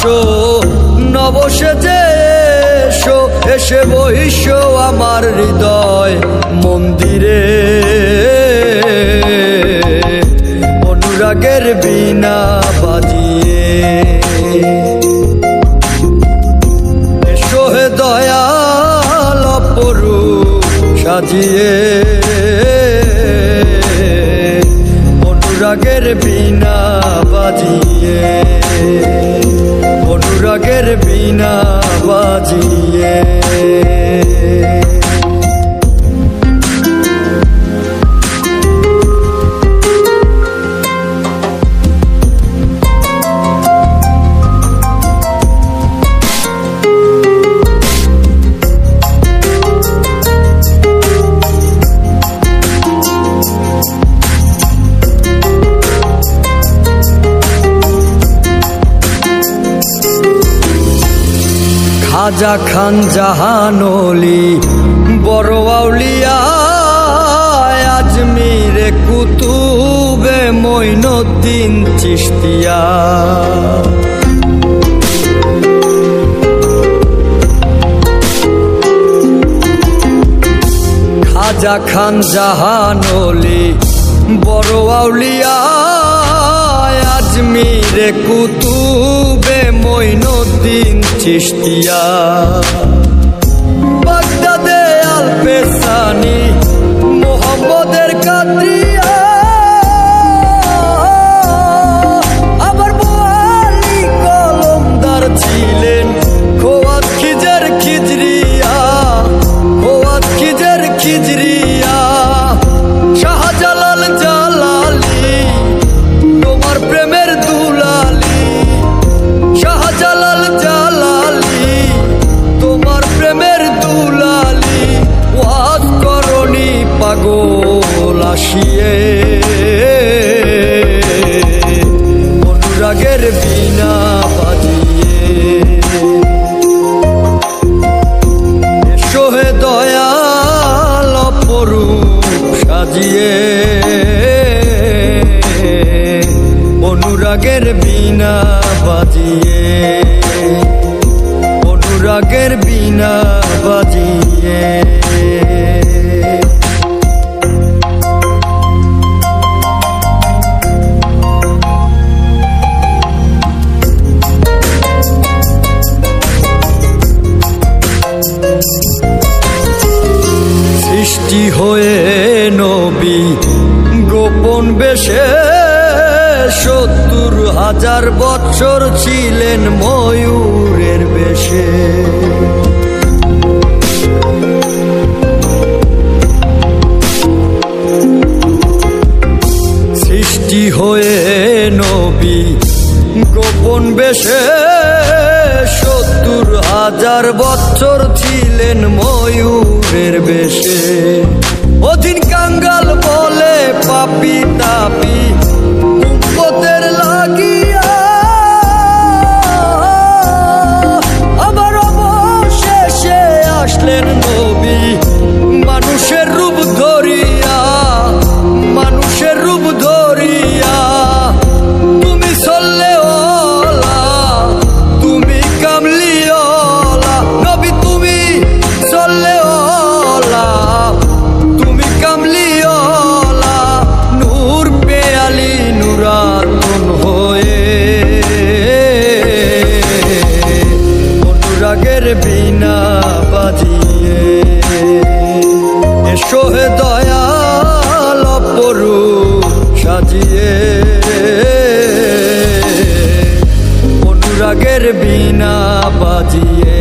আসো নবসেজে এসো, এসে বহিষ্য আমার হৃদয় মন্দিরে। অনুরাগের বীণা বাজিয়ে এসো হে দয়াল অপরূপ সাজিয়ে। অনুরাগের বীণা বাজিয়ে, অনুরাগের বীণা বাজিয়ে। খাজা খান জাহানলি বড় আউলিয়া, আজমিরে কুতুবে মঈনুদ্দিন চিশতিয়া। খাজা খান জাহানলি বড় আউলিয়া, আজমিরে কুতুবে মঈনুদ্দিন চিশতিয়া। বাগদাদে আল-পেসানি মোহাম্মদের কাদরিয়া, আবার বোয়ালি কলমদার ছিলেন খোয়াত খিজর খিজরিয়া, খোয়াত খিজর খিজরিয়া। শাহজালাল জালালি তোমার প্রেমের দুলালি, শাহজালাল জালালি তোমার প্রেমের দুলালি। ওয়াজ করনি পাগল আসিয়ে, অনুরাগের বীণা বাজিয়ে এসো হে দয়াল অপরূপ সাজিয়ে। অনুরাগের বীণা বাজিয়ে, অনুরাগের বীণা বাজিয়ে। সৃষ্টি হয়ে নবী গোপন বেশে ৭০,০০০ বৎসর ছিলেন ময়ূরের বেশে। সৃষ্টি হয়ে নবী গোপন বেশে ৭০,০০০ বৎসর ছিলেন ময়ূরের বেশে। অধীন কাঙ্গাল বলে পাপি তাপি উম্মতের লাগিয়া, আবার অবশেষে আসলেন নবী মানুষের রূপ ধরিয়া, মানুষের রূপ ধরিয়া। তুমি সল্লে ওলা, তুমি কামলি ওলা নবী, তুমি সল্লে ওলা, তুমি কামলি ওলা। নূর পেয়ালি নুরাতুন হয়ে, অনুরাগের বীণা বাজিয়ে এসো হে দয়াল অপরূপ সাজিয়ে। অনুরাগের বীণা বাজিয়ে